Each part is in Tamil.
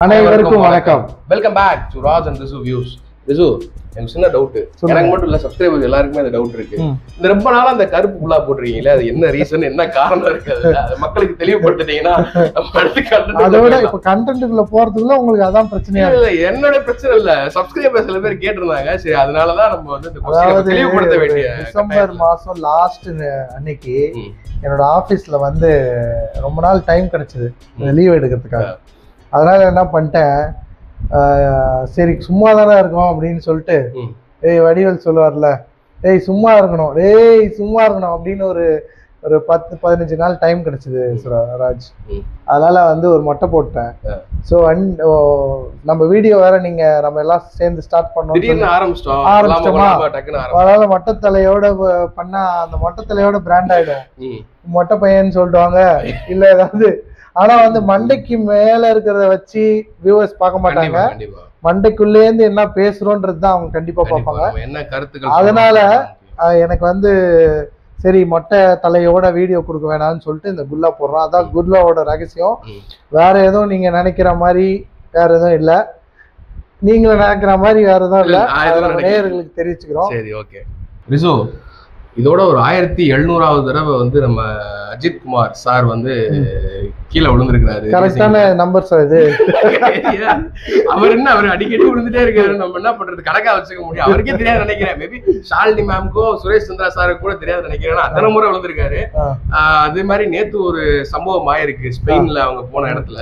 அனைவருக்கும் வணக்கம். Welcome back to Raj and Rishu views. Rishu, எனக்கு சின்ன டவுட். எனக்கு மட்டும் இல்ல, சப்ஸ்கிரைபர் எல்லாருக்குமே அந்த டவுட் இருக்கு. இந்த ரொம்ப நாளா அந்த கருப்பு புல்லா போட்டுருக்கீங்களே, அது என்ன ரீசன், என்ன காரணம் இருக்கு? அது மக்களுக்கு தெளிவுபடுத்திட்டீங்கன்னா அதோட இப்ப கண்டென்ட்குள்ள போறதுக்குள்ள உங்களுக்கு அதான் பிரச்சனையா இல்ல. என்னோட பிரச்சனை இல்ல, சப்ஸ்கிரைபர் சில பேர் கேட்டிருந்தாங்க. சரி, அதனாலதான் நம்ம வந்து இந்த கொஸ்டினை தெளிவுபடுத்த வேண்டிய. டிசம்பர் மாசம் லாஸ்ட் அன்னைக்கு என்னோட ஆபீஸ்ல வந்து ரொம்ப நாள் டைம் கிடைச்சது லீவ் எடுக்கிறதுக்காக. அதனால என்ன பண்ணிட்டேன், சரி சும்மா தானே இருக்கோம் அப்படின்னு சொல்லிட்டு, வடிவேல் சொல்லுவார்ல, சும்மா இருக்கணும், சும்மா இருக்கணும் அப்படின்னு ஒரு 10-15 நாள் டைம் கிடைச்சது ராஜ். அதனால வந்து ஒரு மொட்டை போட்டேன். ஸோ நம்ம வீடியோ வேற நம்ம எல்லாம் சேர்ந்து ஸ்டார்ட் பண்ணோம், ஆரம்பிச்சிட்டோமா. அதனால மொட்டைத்தலையோட பண்ணா அந்த மொட்டைத்தலையோட பிராண்ட் ஆயிடும், மொட்டை பையன்னு சொல்லிடுவாங்க. இல்ல ஏதாவது, ஆனா வந்து மண்டைக்கு மேல இருக்கிறத வச்சு வியூவர்ஸ் பார்க்க மாட்டாங்க. மண்டைக்குள்ளே இருந்து என்ன பேசுறோன்றது தான் அவங்க கண்டிப்பா பார்ப்பாங்க. என்ன கருத்துக்கள். அதனால எனக்கு வந்து சரி மொட்டை தலையோட வீடியோ கொடுக்க வேணாம்னு சொல்லிட்டு இந்த குல்லா போடுறோம். அதான் குல்லாவோட ரகசியம். வேற எதுவும் நீங்க நினைக்கிற மாதிரி வேற எதுவும் இல்ல, நீங்களும் நினைக்கிற மாதிரி வேற எதுவும் இல்ல. நேயர்களுக்கு தெரிவிச்சுக்கிறோம். சரி, ஓகே. ரிசு, இதோட ஒரு 1700வது தடவை வந்து நம்ம அஜித் குமார் சார் வந்து கீழே விழுந்திருக்கிறாரு. கரெக்டான நம்பர் சார் இது. அவர் அடிக்கடி விழுந்துட்டே இருக்காரு. நம்ம என்ன பண்றது, கணக்கா வச்சுக்க முடியும். அவருக்கே தெரியாது நினைக்கிறேன். மேபி ஷாலினி மேம்க்கோ சுரேஷ் சந்திரா சாருக்கு கூட தெரியாது நினைக்கிறேன். அத்தனை முறை விழுந்திருக்காரு. அதே மாதிரி நேத்து ஒரு சம்பவம் ஆயிருக்கு ஸ்பெயின்ல அவங்க போன இடத்துல.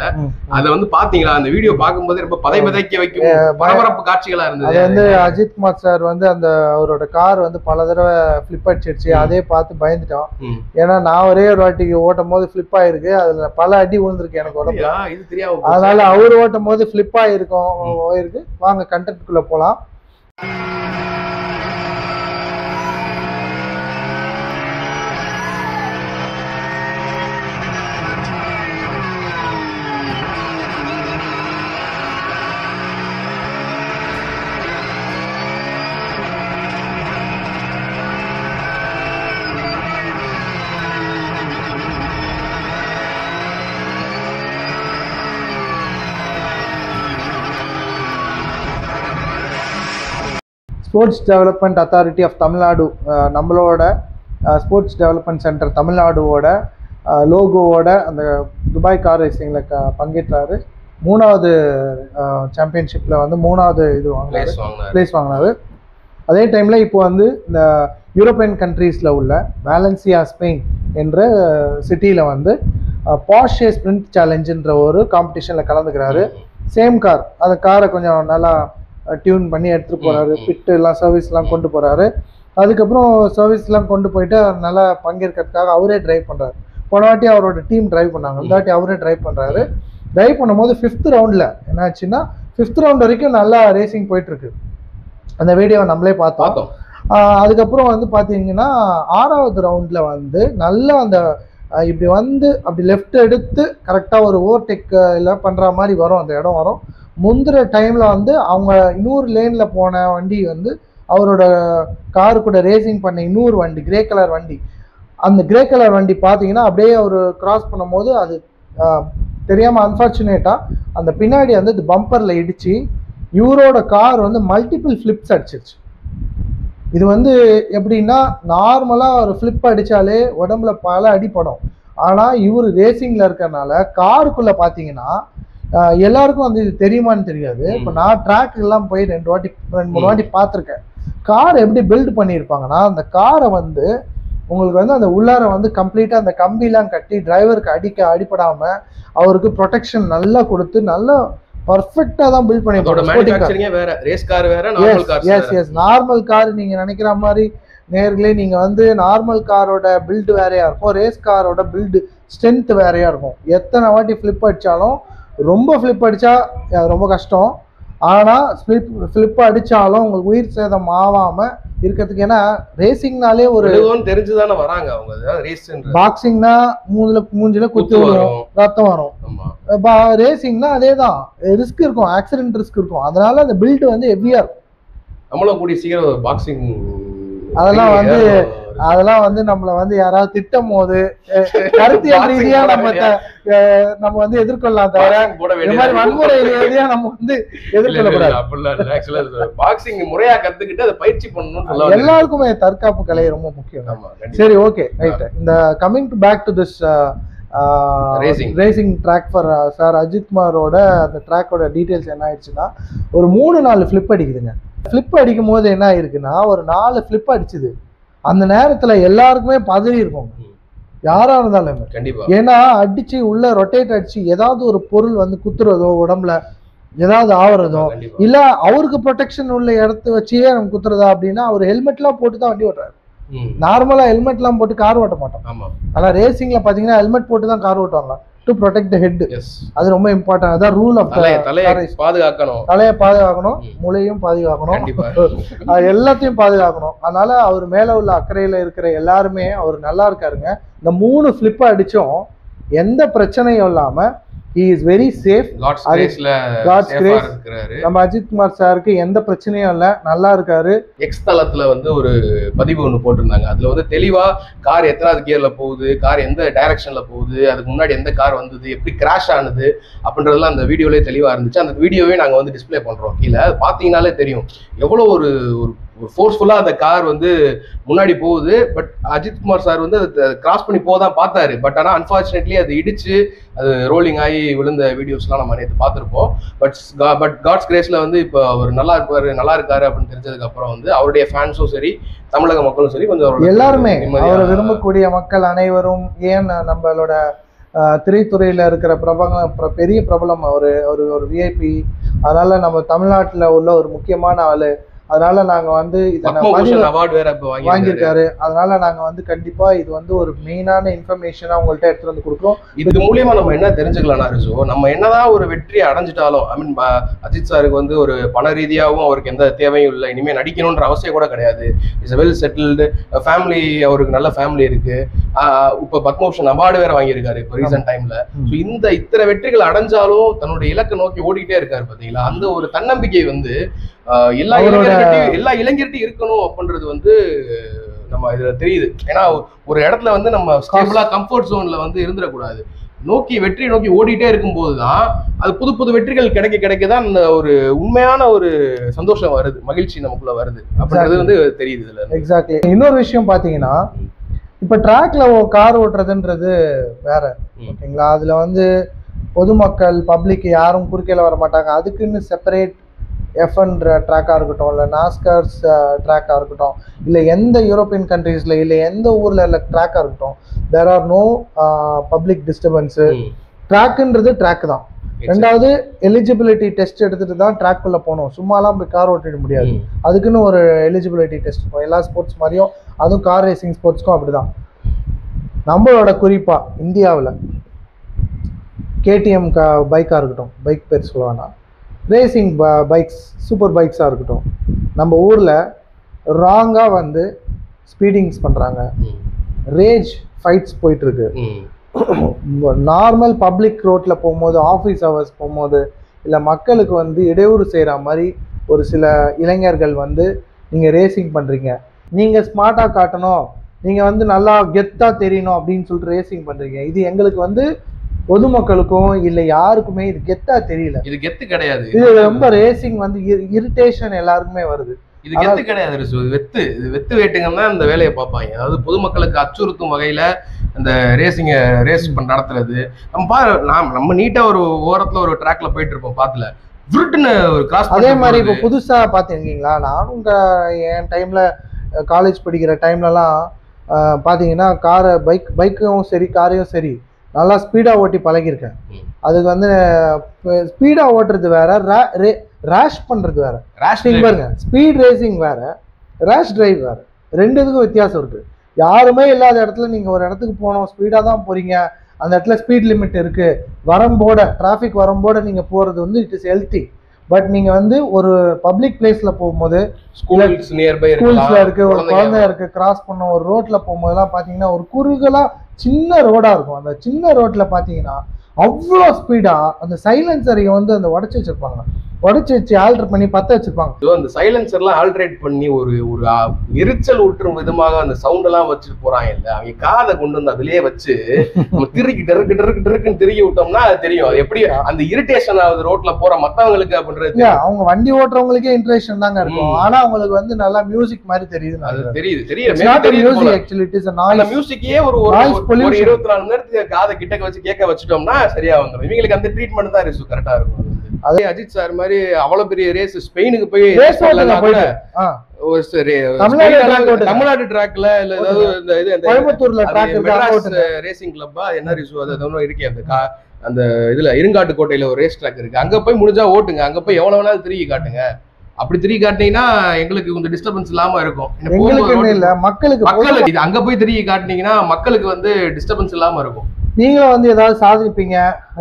அதை வந்து பாத்தீங்களா? அந்த வீடியோ பார்க்கும்போது ரொம்ப பதைக்க வைக்கும் பரபரப்பு காட்சிகளா இருந்தது. அது வந்து அஜித் குமார் சார் வந்து அந்த அவரோட கார் வந்து பல தடவை பிளிப் அடிச்சிருச்சு. அதே பார்த்து பயந்துட்டோம். ஏன்னா நான் ஒரே ஒரு வாட்டிக்கு ஓட்டும் போது பிளிப் ஆயிருக்கு. அதுல பல அடி விழுந்திருக்கு எனக்கு உடம்புல. அதனால அவர் ஓட்டும் போது பிளிப் ஆயிருக்கு. வாங்க கண்டென்ட்குள்ள போலாம். Sports development authority of Tamil Nadu, நம்மளோட ஸ்போர்ட்ஸ் டெவலப்மெண்ட் சென்டர் தமிழ்நாடுவோட லோகோவோட அந்த துபாய் கார் ரேசிங்கில் பங்கேற்றாரு. 3வது சாம்பியன்ஷிப்பில் வந்து 3வது இது பிளேஸ் வாங்கினாரு. அதே டைமில் இப்போ வந்து இந்த யூரோப்பியன் கண்ட்ரீஸில் உள்ள வேலன்சியா ஸ்பெயின் என்ற சிட்டியில் வந்து பாஷே ஸ்பிரிண்ட் சேலஞ்சுன்ற ஒரு காம்படிஷனில் கலந்துக்கிறாரு. சேம் கார், அந்த காரை கொஞ்சம் நல்லா டியூன் பண்ணி எடுத்துகிட்டு போகிறாரு. பிட்டு எல்லாம் சர்வீஸ்லாம் கொண்டு போகிறாரு. அதுக்கப்புறம் சர்வீஸ்லாம் கொண்டு போயிட்டு நல்லா பங்கேற்கிறதுக்காக அவரே டிரைவ் பண்ணுறாரு. போன வாட்டி அவரோட டீம் டிரைவ் பண்ணாங்க, இந்த வாட்டி அவரே டிரைவ் பண்ணுறாரு. டிரைவ் பண்ணும்போது 5th ரவுண்டில் என்ன ஆச்சுன்னா, 5th ரவுண்ட் வரைக்கும் நல்லா ரேசிங் போயிட்டுருக்கு. அந்த வீடியோவை நம்மளே பார்த்தோம். அதுக்கப்புறம் வந்து பார்த்தீங்கன்னா 6வது ரவுண்டில் வந்து நல்லா அந்த இப்படி வந்து அப்படி லெஃப்ட் எடுத்து கரெக்டாக ஒரு ஓவர்டேக் எல்லாம் பண்ணுற மாதிரி வரும், அந்த இடம் வரும். முந்திர டைமில் வந்து அவங்க இன்னொரு லேனில் போன வண்டி வந்து அவரோட காரு கூட ரேசிங் பண்ண இன்னொரு வண்டி, கிரே கலர் வண்டி. அந்த கிரே கலர் வண்டி பார்த்தீங்கன்னா அப்படியே அவர் கிராஸ் பண்ணும்போது அது தெரியாமல் அன்ஃபார்ச்சுனேட்டாக அந்த பின்னாடி வந்து இது பம்பரில் இடித்து இவரோட கார் வந்து மல்டிபிள் ஃப்ளிப்ஸ் அடிச்சிருச்சு. இது வந்து எப்படின்னா, நார்மலாக ஒரு ஃப்ளிப் அடித்தாலே உடம்புல பல அடிப்படும். ஆனால் இவர் ரேசிங்கில் இருக்கிறனால காருக்குள்ளே பார்த்தீங்கன்னா எல்லாருக்கும் வந்து இது தெரியுமான்னு தெரியாது. இப்போ நான் ட்ராக்குக்கெல்லாம் போய் 2-3 வாட்டி பார்த்துருக்கேன். கார் எப்படி பில்டு பண்ணியிருப்பாங்கன்னா, அந்த காரை வந்து உங்களுக்கு வந்து அந்த உள்ளார வந்து கம்ப்ளீட்டாக அந்த கம்பிலாம் கட்டி டிரைவருக்கு அடிப்படாமல் அவருக்கு ப்ரொடெக்ஷன் நல்லா கொடுத்து நல்லா பர்ஃபெக்டாக தான் பில்ட் பண்ணியிருப்பாங்க. நார்மல் கார் நீங்கள் நினைக்கிற மாதிரி நேர்களே, நீங்கள் வந்து நார்மல் காரோட பில்டு வேறையாக இருக்கும், ரேஸ் காரோட பில்டு ஸ்ட்ரென்த் வேறையாக இருக்கும். எத்தனை வாட்டி ஃப்ளிப் அடித்தாலும், ரொம்ப ஃப்ளிப் அடித்தா ரொம்ப கஷ்டம். ஆனால் ஃப்ளிப் அடித்தாலும் உங்களுக்கு உயிர் சேதம் ஆகாமல் இருக்கிறதுக்கு. ஏன்னா ரேசிங்னாலே ஒரு தெரிஞ்சுதானே வராங்க அவங்க. பாக்ஸிங்னா மூஞ்சில குத்து வரும், ரத்தம் வரும். ரேசிங்னா அதே தான், ரிஸ்க் இருக்கும், ஆக்சிடென்ட் ரிஸ்க் இருக்கும். அதனால அந்த பில்டு வந்து ஹெவியா இருக்கும். நம்மளும் கூடிய சீக்கிரம் பாக்ஸிங் அதெல்லாம் வந்து அதெல்லாம் வந்து நம்மள வந்து யாராவது திட்டும் போது கருத்தியல் ரீதியா நம்ம வந்து எதிர்கொள்ளலாம் தவிர இந்த மாதிரி வன்முறை ரீதியா நம்ம வந்து எதிர்கொள்ளக்கூடாது. அப்படிலாம் இல்ல. ஆக்சுவலா பாக்ஸிங் முறையா கத்துக்கிட்டு அதை பயிற்சி பண்ணணும். எல்லாருக்குமே தற்காப்பு கலை ரொம்ப முக்கியம். சரி, ஓகே, ரைட். இந்த coming to back to this racing track for sir Ajith குமாரோட அந்த ட்ராக்கோட டீடைல்ஸ் என்ன ஆயிடுச்சுன்னா, ஒரு 3-4 ஃபிளிப் அடிக்குதுங்க. ஃபிளிப் அடிக்கும் போது என்ன ஆயிருக்குன்னா, ஒரு 4 ஃபிளிப் அடிச்சுது. அந்த நேரத்துல எல்லாருக்குமே பதறி இருக்கும், யாரா இருந்தாலும். கண்டிப்பா. ஏன்னா அடிச்சு உள்ள ரொட்டேட் அடிச்சு ஏதாவது ஒரு பொருள் வந்து குத்துறதோ, உடம்புல ஏதாவது ஆகுறதோ, இல்ல அவருக்கு ப்ரொடெக்ஷன் உள்ள இடத்த வச்சே நம்ம குத்துறதா அப்படின்னா, அவர் ஹெல்மெட்லாம் போட்டு தான் வண்டி ஓட்டுறாரு. நார்மலா ஹெல்மெட் எல்லாம் போட்டு கார் ஓட்ட மாட்டோம். ஆனா ரேசிங்ல பாத்தீங்கன்னா ஹெல்மெட் போட்டு தான் கார் ஓட்டுவாங்க, டு ப்ரொடெக்ட் தி ஹெட். அது ரொம்ப இம்பார்ட்டன்ட். அதான் ரூல் ஆஃப் தலையை பாதுகாக்கணும், மூளையும் பாதுகாக்கணும், எல்லாத்தையும் பாதுகாக்கணும். அதனால அவர் மேல உள்ள அக்கறையில இருக்கிற எல்லாருமே அவர் நல்லா இருக்காருங்க. இந்த 3 ஃபிளிப் அடிச்சும் எந்த பிரச்சனையும் இல்லாம he is very safe. God's grace இருக்காரு. நம்ம அஜித் குமார் சாருக்கு எந்த பிரச்சனையும் இல்ல, நல்லா இருக்காரு. எக்ஸ் தளத்துல வந்து ஒரு பதிவு ஒன்று போட்டிருந்தாங்க. அதுல வந்து தெளிவா கார் எத்தனாவது கியர்ல போகுது, கார் எந்த டைரக்ஷன்ல போகுது, அதுக்கு முன்னாடி எந்த கார் வந்தது, எப்படி கிராஷ் ஆனது அப்படின்றதுலாம் அந்த வீடியோலயே தெளிவா இருந்துச்சு. அந்த வீடியோவே நாங்க வந்து டிஸ்பிளே பண்றோம் கீழே. அது பாத்தீங்கன்னாலே தெரியும் எவ்வளவு ஒரு ஃபோர்ஸ்ஃபுல்லா அந்த கார் வந்து முன்னாடி போகுது. பட் அஜித் குமார் சார் வந்து அதை கிராஸ் பண்ணி போதான் பார்த்தாரு. பட் ஆனால் அன்பார்ச்சுனேட்லி அது இடிச்சு அது ரோலிங் ஆகி விழுந்த வீடியோஸ்லாம் நம்ம நேற்று பார்த்துருப்போம். பட் காட்ஸ் கிரேஸ்ல வந்து இப்போ அவர் நல்லா இருக்காரு அப்படின்னு தெரிஞ்சதுக்கு அப்புறம் வந்து அவருடைய ஃபேன்ஸும் சரி, தமிழக மக்களும் சரி, கொஞ்சம் எல்லாருமே அவரை விரும்பக்கூடிய மக்கள் அனைவரும், ஏன் நம்மளோட திரைத்துறையில இருக்கிற பெரிய பிரபலம் ஒரு விஐபி, அதனால நம்ம தமிழ்நாட்டுல உள்ள ஒரு முக்கியமான ஆளு. அதனால நாங்க வந்து அவார்டு வேற வாங்கியிருக்காரு. அதனால நாங்க வந்து கண்டிப்பா இது வந்து ஒரு மெயினான இன்ஃபர்மேஷனா உங்கள்கிட்ட எடுத்துட்டு வந்து கொடுக்குறோம். இது மூலியமா நம்ம என்ன தெரிஞ்சுக்கலாம் ரிசோ, நம்ம என்னதான் ஒரு வெற்றி அடைஞ்சிட்டாலும், ஐ மீன் அஜித் சாருக்கு வந்து ஒரு பண ரீதியாகவும் அவருக்கு எந்த தேவையும் இல்லை, இனிமேல் நடிக்கணும்ன்ற அவசியம் கூட கிடையாது. இட்ஸ் வெல் செட்டில்டு ஃபேமிலி, அவருக்கு நல்ல ஃபேமிலி இருக்கு. இப்போ பத்மபூஷன் அவார்டு வேற வாங்கியிருக்காரு இப்போ ரீசெண்ட் டைம்ல. ஸோ இத்தனை வெற்றிகள் அடைஞ்சாலும் தன்னுடைய இலக்கை நோக்கி ஓடிக்கிட்டே இருக்காரு பாத்தீங்களா. அந்த ஒரு தன்னம்பிக்கை வந்து எல்லா இளைஞர்கிட்டையும் இருக்கணும் அப்படின்றது வந்து நம்ம இதுல தெரியுது. ஏன்னா ஒரு இடத்துல வந்து நம்ம ஸ்டேபிளா கம்ஃபர்ட் ஜோன்ல வந்து இருந்துடக்கூடாது. வெற்றி நோக்கி ஓடிட்டே இருக்கும் போதுதான் அது புது வெற்றிகள் கிடைக்கதான் அந்த ஒரு உண்மையான ஒரு சந்தோஷம் வருது, மகிழ்ச்சி நமக்குள்ள வருது அப்படின்றது வந்து தெரியுது இதுல. எக்ஸாக்ட்லி. இன்னொரு விஷயம் பாத்தீங்கன்னா, இப்ப ட்ராக்ல கார் ஓட்டுறதுன்றது வேற, ஓகேங்களா. அதுல வந்து பொதுமக்கள் பப்ளிக் யாரும் குறுக்கையில வர மாட்டாங்க. அதுக்குன்னு செப்பரேட் எஃப்என்ற ட்ராக்காக இருக்கட்டும், இல்லை நாஸ்கார்ஸ் ட்ராக்காக இருக்கட்டும், இல்லை எந்த யூரோப்பியன் கண்ட்ரீஸில் இல்லை எந்த ஊரில் இல்லை ட்ராக்காக இருக்கட்டும், there are no public disturbance. ட்ராக்குன்றது ட்ராக் தான். ரெண்டாவது எலிஜிபிலிட்டி டெஸ்ட் எடுத்துட்டு தான் ட்ராக்குள்ளே போகணும். சும்மாலாம் போய் கார் ஓட்டிட முடியாது. அதுக்குன்னு ஒரு எலிஜிபிலிட்டி டெஸ்ட் இருக்கும், எல்லா ஸ்போர்ட்ஸ் மாதிரியும். அதுவும் கார் ரேசிங் ஸ்போர்ட்ஸ்க்கும் அப்படி தான். நம்மளோட குறிப்பாக இந்தியாவில் கேடிஎம் பைக்காக இருக்கட்டும், பைக் பேர் சொல்லுவாங்கன்னா, ரேசிங் பைக்ஸ், சூப்பர் பைக்ஸாக இருக்கட்டும், நம்ம ஊரில் ராங்காக வந்து ஸ்பீடிங்ஸ் பண்ணுறாங்க, ரேஜ் ஃபைட்ஸ் போயிட்டுருக்கு. நார்மல் பப்ளிக் ரோட்டில் போகும்போது, ஆஃபீஸ் ஹவர்ஸ் போகும்போது, இல்லை மக்களுக்கு வந்து இடையூறு செய்கிற மாதிரி ஒரு சில இளைஞர்கள் வந்து நீங்கள் ரேசிங் பண்ணுறீங்க, நீங்கள் ஸ்மார்ட்டாக காட்டணும், நீங்கள் வந்து நல்லா கெத்தாக தெரியணும் அப்படின்னு சொல்லிட்டு ரேசிங் பண்ணுறீங்க. இது எங்களுக்கு வந்து பொதுமக்களுக்கும் இல்ல யாருக்குமே இது கெத்தா தெரியல. இது கெத்து கிடையாது. இது ரொம்ப ரேசிங் வந்து இரிட்டேஷன் எல்லாருக்குமே வருது. இது கெத்து கிடையாது. இது வெத்து வேட்டுங்க தான் இந்த வேலையை பார்ப்பாங்க. அதாவது பொதுமக்களுக்கு அச்சுறுத்தும் வகையில அந்த ரேஸ் நடத்துறது. நம்ம நீட்டா ஒரு ஓரத்துல ஒரு ட்ராக்ல போயிட்டு இருப்போம், பாத்துல அதே மாதிரி இப்போ புதுசா பாத்தீங்களா, நானும் என் டைம்ல காலேஜ் படிக்கிற டைம்லலாம் பாத்தீங்கன்னா பைக்கும் சரி காரையும் சரி நல்லா ஸ்பீடாக ஓட்டி பழகிருக்கேன். அதுக்கு வந்து ஸ்பீடாக ஓட்டுறது வேற, ரேஷ் பண்ணுறது வேற. பாருங்க, ஸ்பீட் ரேசிங் வேற, ரேஷ் டிரைவ் வேற. ரெண்டுத்துக்கும் வித்தியாசம் இருக்கு. யாருமே இல்லாத இடத்துல நீங்கள் ஒரு இடத்துக்கு போகணும், ஸ்பீடாக தான் போறீங்க, அந்த இடத்துல ஸ்பீட் லிமிட் இருக்கு, வரம்போட டிராஃபிக் வரம்போட நீங்கள் போகிறது வந்து இட் இஸ் ஹெல்த்தி. பட் நீங்கள் வந்து ஒரு பப்ளிக் பிளேஸில் போகும்போது, ஸ்கூல்ஸ்ல இருக்கு, ஒரு குழந்தை இருக்கு, கிராஸ் பண்ண ஒரு ரோட்டில் போகும்போதெல்லாம் பார்த்தீங்கன்னா ஒரு குறுகலாக சின்ன ரோடா இருக்கும். அந்த சின்ன ரோட்ல பாத்தீங்கன்னா அவ்வளோ ஸ்பீடா அந்த சைலன்சரை வந்து அந்த உடச்சி வச்சிருப்பாங்க. உடச்சி வச்சு ஆல்டர் பண்ணி பத்த வச்சிருப்பாங்க. அந்த சைலன்சர்லாம் ஆல்ட்ரேட் பண்ணி ஒரு ஒரு எரிச்சல் ஊற்றும் விதமாக அந்த சவுண்ட் எல்லாம் வச்சுட்டு போறாங்க இல்ல, அவங்க காதை கொண்டு வந்து அதுலயே வச்சு நம்ம திருக்கி டருக்கு டருக்கு டருக்குன்னு திருக்கி விட்டோம்னா அது தெரியும். அது எப்படி அந்த இரிட்டேஷன் ஆகுது ரோட்ல போற மத்தவங்களுக்கு அப்படின்றது. அவங்க வண்டி ஓட்டுறவங்களுக்கே இன்ட்ரெஸ்ட் தாங்க இருக்கும். ஆனா அவங்களுக்கு வந்து நல்லா மியூசிக் மாதிரி தெரியுது. அது தெரியுது. அந்த மியூசிக்கே ஒரு 24 மணி நேரத்துக்கு காதை கிட்டக்க வச்சு கேட்க வச்சுட்டோம்னா சரியா வந்துடும். இவங்களுக்கு அந்த ட்ரீட்மெண்ட் தான் கரெக்டா இருக்கும். அதே அஜித் சார் மாதிரி அவ்வளவு பெரிய ரேஸ் ஸ்பெயினுக்கு போய் தமிழ்நாடு ட்ராக்ல இல்ல ஏதாவது கோயம்புத்தூர்ல ரேசிங் கிளப்பா என்ன இருக்கே அந்த இதுல இருங்காட்டுக்கோட்டையில ஒரு ரேஸ் ட்ராக் இருக்கு. அங்க போய் முடிஞ்சா ஓட்டுங்க, அங்க போய் எவ்வளவு வேணாலும் திரும்பி காட்டுங்க. அப்படி திரும்பி காட்டினீங்கன்னா எங்களுக்கு கொஞ்சம் டிஸ்டர்பன்ஸ் இல்லாம இருக்கும். மக்களுக்கு அங்க போய் திரும்பி காட்டினீங்கன்னா மக்களுக்கு வந்து டிஸ்டர்பன்ஸ் இல்லாம இருக்கும். நீங்களும் வந்து ஏதாவது சாதிப்பீங்க,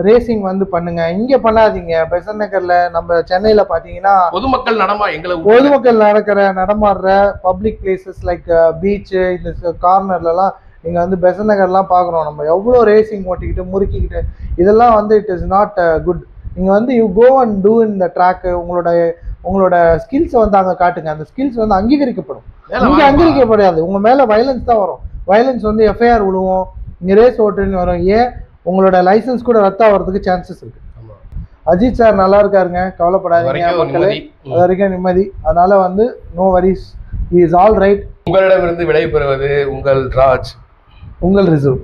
ரேசிங் வந்து பண்ணுங்க. இங்க பண்ணாதீங்க. பெசன்ட் நகர்ல நம்ம சென்னையில பாத்தீங்கன்னா பொதுமக்கள் நடமாடுற பப்ளிக் பிளேசஸ் லைக் பீச் இந்த கார்னர்ல எல்லாம் நீங்க வந்து பெசன்ட் நகர்லாம் பாக்குறோம். நம்ம எவ்வளவு ரேசிங் ஓட்டிக்கிட்டு முறுக்கிக்கிட்டு இதெல்லாம் வந்து இட் இஸ் நாட் குட். நீங்க வந்து you go and do in the track. உங்களோட ஸ்கில்ஸை வந்து அங்க காட்டுங்க. அந்த ஸ்கில்ஸ் வந்து அங்கீகரிக்கப்படும். இங்க அங்கீகரிக்கப்படாது. உங்க மேல வயலன்ஸ் தான் வரும். வயலன்ஸ் வந்து எஃப்ஐஆர் விழுவோம். இங்க ரேஸ் ஓட்டுன்னு வரும். ஏன் உங்களோட லைசன்ஸ் கூட ரத்து ஆகிறதுக்கு சான்சஸ் இருக்கு. அஜித் சார் நல்லா இருக்காருங்க, கவலைப்படாதீங்க மக்களே. அது வரைக்கும் நிம்மதி. அதனால வந்து no worries, he is all right. உங்களிடமிருந்து விடைபெறுவது உங்கள் ராஜ், உங்கள் ரிசர்வ்.